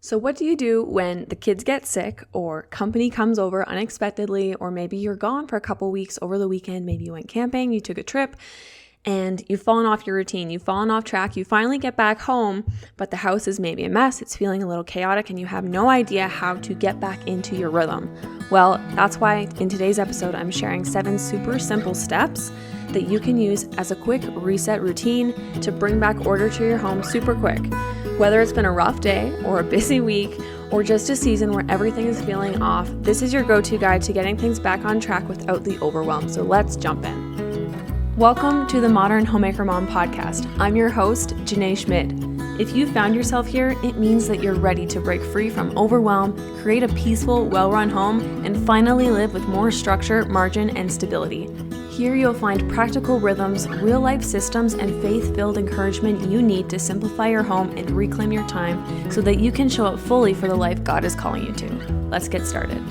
So what do you do when the kids get sick or company comes over unexpectedly, or maybe you're gone for a couple weeks over the weekend, maybe you went camping, you took a trip, and you've fallen off your routine, you've fallen off track, you finally get back home, but the house is maybe a mess, it's feeling a little chaotic, and you have no idea how to get back into your rhythm. Well, that's why in today's episode, I'm sharing 7 super simple steps that you can use as a quick reset routine to bring back order to your home super quick. Whether it's been a rough day or a busy week or just a season where everything is feeling off, this is your go-to guide to getting things back on track without the overwhelm. So let's jump in. Welcome to the Modern Homemaker Mom podcast. I'm your host, Jynae Schmidt. If you found yourself here, it means that you're ready to break free from overwhelm, create a peaceful, well-run home, and finally live with more structure, margin, and stability. Here you'll find practical rhythms, real-life systems, and faith-filled encouragement you need to simplify your home and reclaim your time so that you can show up fully for the life God is calling you to. Let's get started.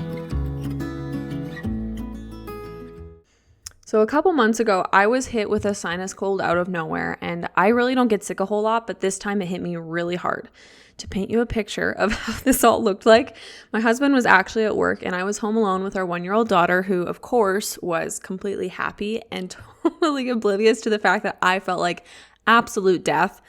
So a couple months ago, I was hit with a sinus cold out of nowhere, and I really don't get sick a whole lot, but this time it hit me really hard. To paint you a picture of how this all looked like, my husband was actually at work and I was home alone with our 1-year-old daughter, who of course was completely happy and totally oblivious to the fact that I felt like absolute death.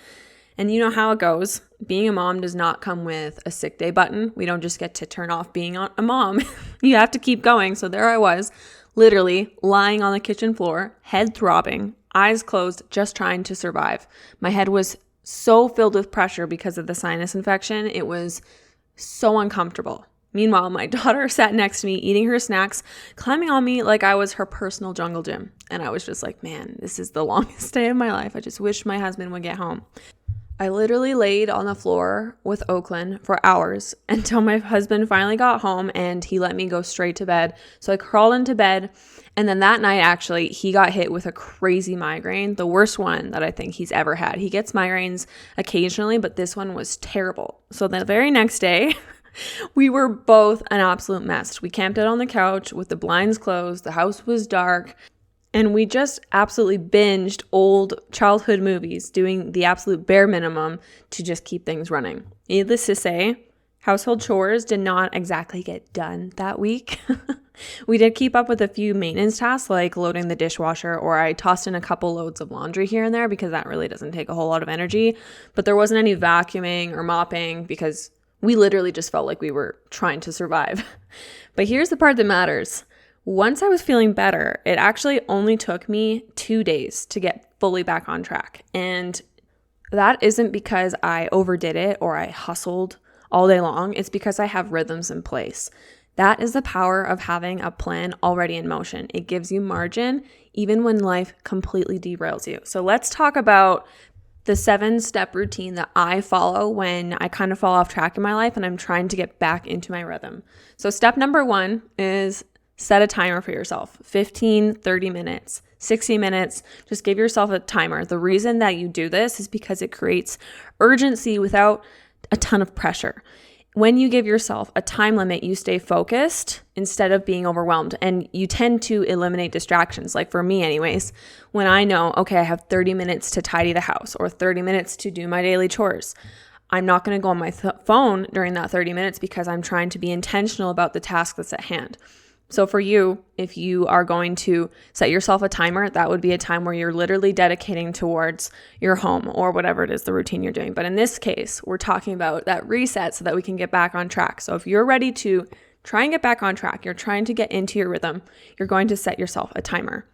And you know how it goes. Being a mom does not come with a sick day button. We don't just get to turn off being a mom. You have to keep going. So there I was, literally lying on the kitchen floor, head throbbing, eyes closed, just trying to survive. My head was so filled with pressure because of the sinus infection. It was so uncomfortable. Meanwhile, my daughter sat next to me, eating her snacks, climbing on me like I was her personal jungle gym. And I was just like, man, this is the longest day of my life. I just wish my husband would get home. I literally laid on the floor with Oakland for hours until my husband finally got home and he let me go straight to bed. So I crawled into bed, and then that night actually he got hit with a crazy migraine, the worst one that I think he's ever had. He gets migraines occasionally, but this one was terrible. So the very next day, we were both an absolute mess. We camped out on the couch with the blinds closed, the house was dark, and we just absolutely binged old childhood movies, doing the absolute bare minimum to just keep things running. Needless to say, household chores did not exactly get done that week. We did keep up with a few maintenance tasks like loading the dishwasher, or I tossed in a couple loads of laundry here and there because that really doesn't take a whole lot of energy. But there wasn't any vacuuming or mopping because we literally just felt like we were trying to survive. But here's the part that matters. Once I was feeling better, it actually only took me 2 days to get fully back on track. And that isn't because I overdid it or I hustled all day long. It's because I have rhythms in place. That is the power of having a plan already in motion. It gives you margin even when life completely derails you. So let's talk about the 7-step routine that I follow when I kind of fall off track in my life and I'm trying to get back into my rhythm. So step number 1 is set a timer for yourself, 15, 30 minutes, 60 minutes. Just give yourself a timer. The reason that you do this is because it creates urgency without a ton of pressure. When you give yourself a time limit, you stay focused instead of being overwhelmed, and you tend to eliminate distractions. Like for me anyways, when I know, okay, I have 30 minutes to tidy the house or 30 minutes to do my daily chores, I'm not going to go on my phone during that 30 minutes because I'm trying to be intentional about the task that's at hand. So for you, if you are going to set yourself a timer, that would be a time where you're literally dedicating towards your home or whatever it is, the routine you're doing. But in this case, we're talking about that reset so that we can get back on track. So if you're ready to try and get back on track, you're trying to get into your rhythm, you're going to set yourself a timer.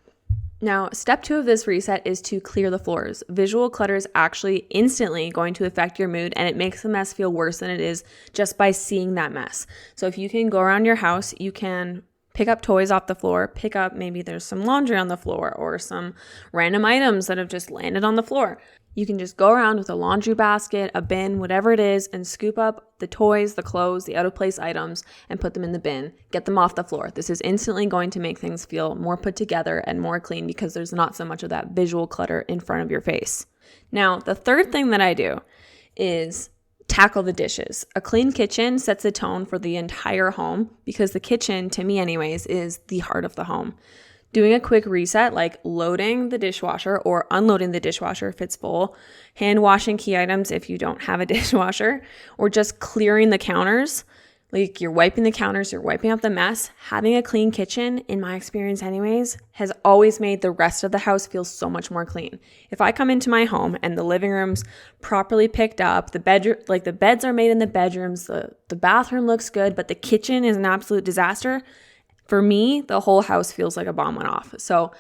Now, step 2 of this reset is to clear the floors. Visual clutter is actually instantly going to affect your mood, and it makes the mess feel worse than it is just by seeing that mess. So if you can go around your house, you can pick up toys off the floor, pick up maybe there's some laundry on the floor or some random items that have just landed on the floor. You can just go around with a laundry basket, a bin, whatever it is, and scoop up the toys, the clothes, the out-of-place items, and put them in the bin. Get them off the floor. This is instantly going to make things feel more put together and more clean because there's not so much of that visual clutter in front of your face. Now, the third thing that I do is tackle the dishes. A clean kitchen sets a tone for the entire home because the kitchen, to me anyways, is the heart of the home. Doing a quick reset, like loading the dishwasher or unloading the dishwasher if it's full, hand washing key items if you don't have a dishwasher, or just clearing the counters. Like you're wiping the counters, you're wiping up the mess. Having a clean kitchen, in my experience anyways, has always made the rest of the house feel so much more clean. If I come into my home and the living room's properly picked up, the beds are made in the bedrooms, the bathroom looks good, but the kitchen is an absolute disaster, for me, the whole house feels like a bomb went off. So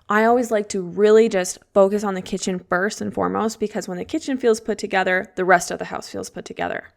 I always like to really just focus on the kitchen first and foremost, because when the kitchen feels put together, the rest of the house feels put together.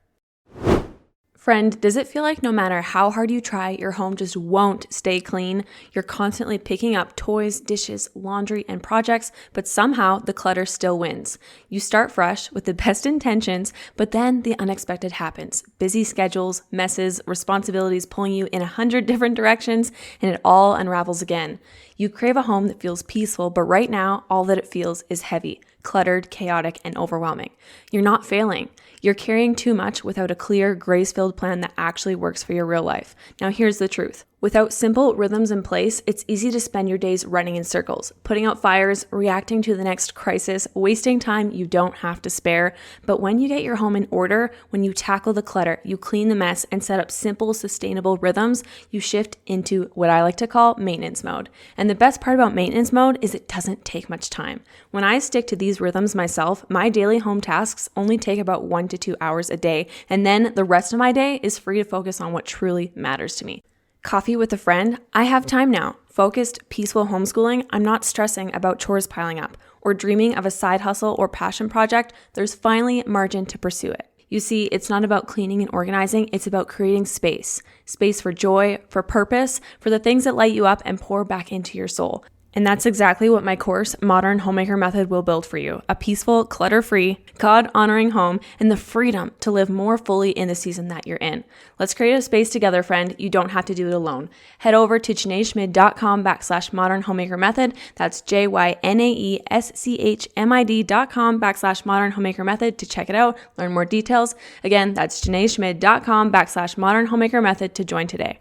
Friend, does it feel like no matter how hard you try, your home just won't stay clean? You're constantly picking up toys, dishes, laundry, and projects, but somehow the clutter still wins. You start fresh with the best intentions, but then the unexpected happens. Busy schedules, messes, responsibilities pulling you in 100 different directions, and it all unravels again. You crave a home that feels peaceful, but right now, all that it feels is heavy, cluttered, chaotic, and overwhelming. You're not failing. You're carrying too much without a clear, grace-filled plan that actually works for your real life. Now here's the truth. Without simple rhythms in place, it's easy to spend your days running in circles, putting out fires, reacting to the next crisis, wasting time you don't have to spare. But when you get your home in order, when you tackle the clutter, you clean the mess and set up simple, sustainable rhythms, you shift into what I like to call maintenance mode. And the best part about maintenance mode is it doesn't take much time. When I stick to these rhythms myself, my daily home tasks only take about 1 to 2 hours a day, and then the rest of my day is free to focus on what truly matters to me. Coffee with a friend? I have time now. Focused, peaceful homeschooling? I'm not stressing about chores piling up. Or dreaming of a side hustle or passion project? There's finally margin to pursue it. You see, it's not about cleaning and organizing, it's about creating space. Space for joy, for purpose, for the things that light you up and pour back into your soul. And that's exactly what my course, Modern Homemaker Method, will build for you. A peaceful, clutter-free, God-honoring home and the freedom to live more fully in the season that you're in. Let's create a space together, friend. You don't have to do it alone. Head over to jynaeschmid.com/Modern Homemaker Method. That's JYNAESCHMID.com/Modern Homemaker Method to check it out, learn more details. Again, that's jynaeschmid.com/Modern Homemaker Method to join today.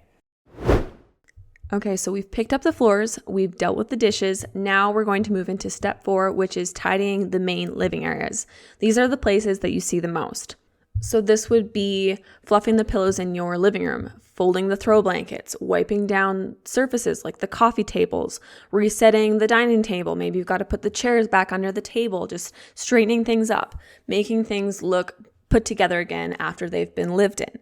Okay, so we've picked up the floors, we've dealt with the dishes. Now we're going to move into step 4, which is tidying the main living areas. These are the places that you see the most. So this would be fluffing the pillows in your living room, folding the throw blankets, wiping down surfaces like the coffee tables, resetting the dining table. Maybe you've got to put the chairs back under the table, just straightening things up, making things look put together again after they've been lived in.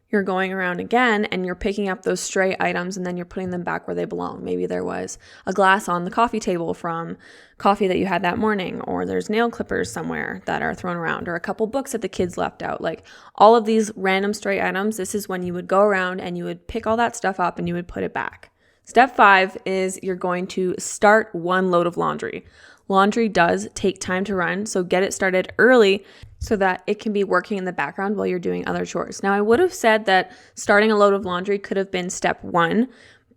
You're going around again and you're picking up those stray items and then you're putting them back where they belong. Maybe there was a glass on the coffee table from coffee that you had that morning, or there's nail clippers somewhere that are thrown around, or a couple books that the kids left out. Like all of these random stray items, this is when you would go around and you would pick all that stuff up and you would put it back. Step 5 is you're going to start one load of laundry. Laundry does take time to run, so get it started early so that it can be working in the background while you're doing other chores. Now, I would have said that starting a load of laundry could have been step 1,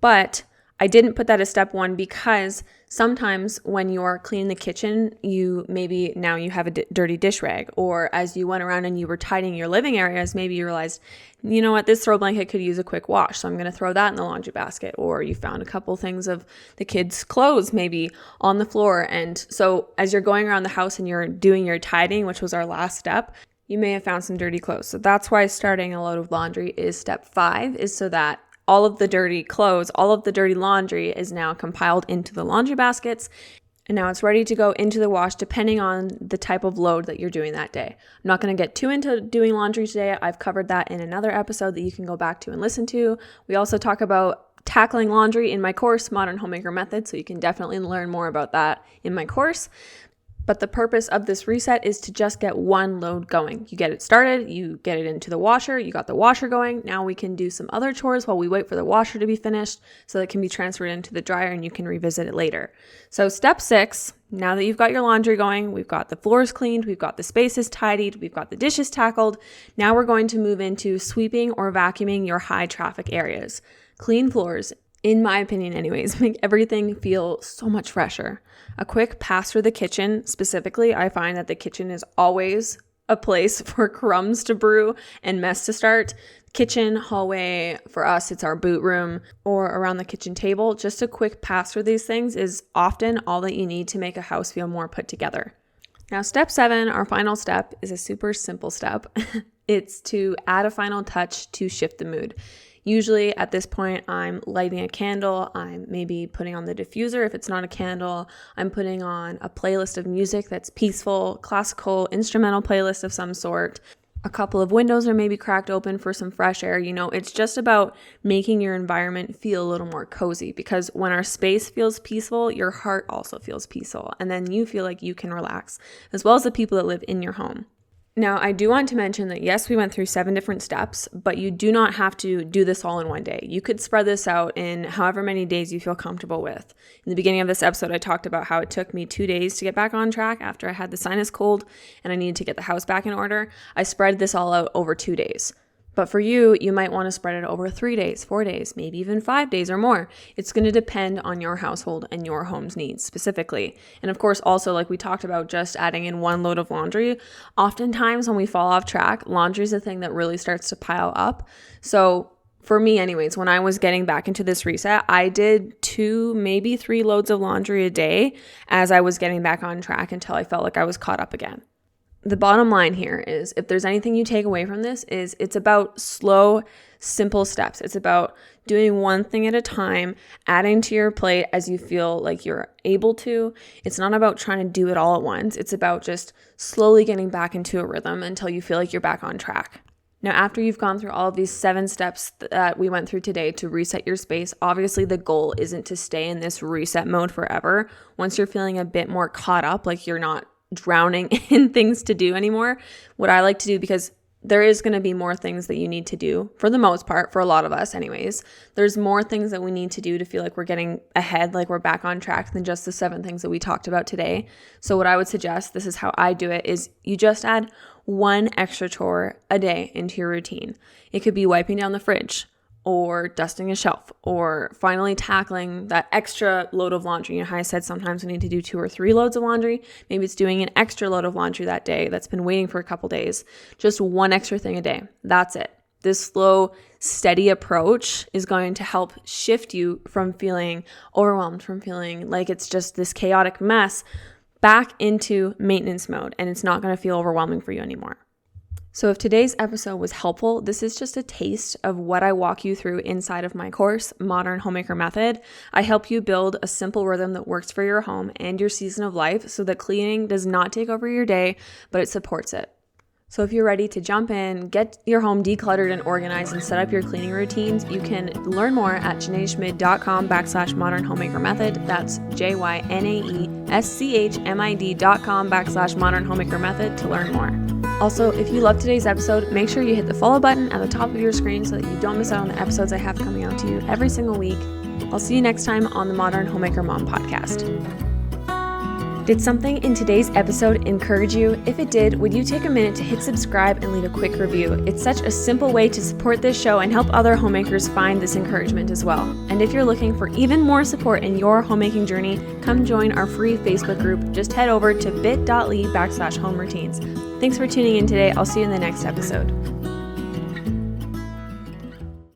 but I didn't put that as step 1 because sometimes when you're cleaning the kitchen, you have a dirty dish rag, or as you went around and you were tidying your living areas, maybe you realized, you know what, this throw blanket could use a quick wash, so I'm going to throw that in the laundry basket. Or you found a couple things of the kids' clothes maybe on the floor. And so as you're going around the house and you're doing your tidying, which was our last step, you may have found some dirty clothes. So that's why starting a load of laundry is step 5, is so that all of the dirty clothes, all of the dirty laundry is now compiled into the laundry baskets, and now it's ready to go into the wash depending on the type of load that you're doing that day. I'm not going to get too into doing laundry today. I've covered that in another episode that you can go back to and listen to. We also talk about tackling laundry in my course, Modern Homemaker Method, so you can definitely learn more about that in my course. But the purpose of this reset is to just get one load going. You get it started, you get it into the washer, you got the washer going. Now we can do some other chores while we wait for the washer to be finished so that it can be transferred into the dryer and you can revisit it later. So step 6, now that you've got your laundry going, we've got the floors cleaned, we've got the spaces tidied, we've got the dishes tackled. Now we're going to move into sweeping or vacuuming your high traffic areas. Clean floors, in my opinion anyways, make everything feel so much fresher. A quick pass through the kitchen, specifically, I find that the kitchen is always a place for crumbs to brew and mess to start. kitchen, hallway, for us it's our boot room, or around the kitchen table. Just a quick pass through these things is often all that you need to make a house feel more put together. Now, step 7, our final step, is a super simple step. It's to add a final touch to shift the mood. Usually at this point, I'm lighting a candle, I'm maybe putting on the diffuser if it's not a candle, I'm putting on a playlist of music that's peaceful, classical, instrumental playlist of some sort. A couple of windows are maybe cracked open for some fresh air. It's just about making your environment feel a little more cozy, because when our space feels peaceful, your heart also feels peaceful. And then you feel like you can relax, as well as the people that live in your home. Now, I do want to mention that yes, we went through 7 different steps, but you do not have to do this all in one day. You could spread this out in however many days you feel comfortable with. In the beginning of this episode, I talked about how it took me 2 days to get back on track after I had the sinus cold and I needed to get the house back in order. I spread this all out over 2 days. But for you, you might want to spread it over 3 days, 4 days, maybe even 5 days or more. It's going to depend on your household and your home's needs specifically. And of course, also like we talked about, just adding in 1 load of laundry. Oftentimes when we fall off track, laundry is the thing that really starts to pile up. So for me anyways, when I was getting back into this reset, I did 2, maybe 3 loads of laundry a day as I was getting back on track until I felt like I was caught up again. The bottom line here is, if there's anything you take away from this, is it's about slow, simple steps. It's about doing one thing at a time, adding to your plate as you feel like you're able to. It's not about trying to do it all at once. It's about just slowly getting back into a rhythm until you feel like you're back on track. Now, after you've gone through all of these 7 steps that we went through today to reset your space, obviously the goal isn't to stay in this reset mode forever. Once you're feeling a bit more caught up, like you're not drowning in things to do anymore, what I like to do, because there is going to be more things that you need to do for the most part, for a lot of us anyways, there's more things that we need to do to feel like we're getting ahead, like we're back on track, than just the 7 things that we talked about today. So what I would suggest, this is how I do it, is you just add 1 extra chore a day into your routine. It could be wiping down the fridge, or dusting a shelf, or finally tackling that extra load of laundry. How I said sometimes we need to do 2 or 3 loads of laundry. Maybe it's doing an extra load of laundry that day that's been waiting for a couple days. Just 1 extra thing a day. That's it. This slow, steady approach is going to help shift you from feeling overwhelmed, from feeling like it's just this chaotic mess, back into maintenance mode, and it's not going to feel overwhelming for you anymore. So if today's episode was helpful, this is just a taste of what I walk you through inside of my course, Modern Homemaker Method. I help you build a simple rhythm that works for your home and your season of life, so that cleaning does not take over your day, but it supports it. So if you're ready to jump in, get your home decluttered and organized, and set up your cleaning routines, you can learn more at jynaeschmid.com/modern homemaker method. That's jynaeschmid.com/modern homemaker method to learn more. Also, if you loved today's episode, make sure you hit the follow button at the top of your screen so that you don't miss out on the episodes I have coming out to you every single week. I'll see you next time on the Modern Homemaker Mom podcast. Did something in today's episode encourage you? If it did, would you take a minute to hit subscribe and leave a quick review? It's such a simple way to support this show and help other homemakers find this encouragement as well. And if you're looking for even more support in your homemaking journey, come join our free Facebook group. Just head over to bit.ly/home routines. Thanks for tuning in today. I'll see you in the next episode.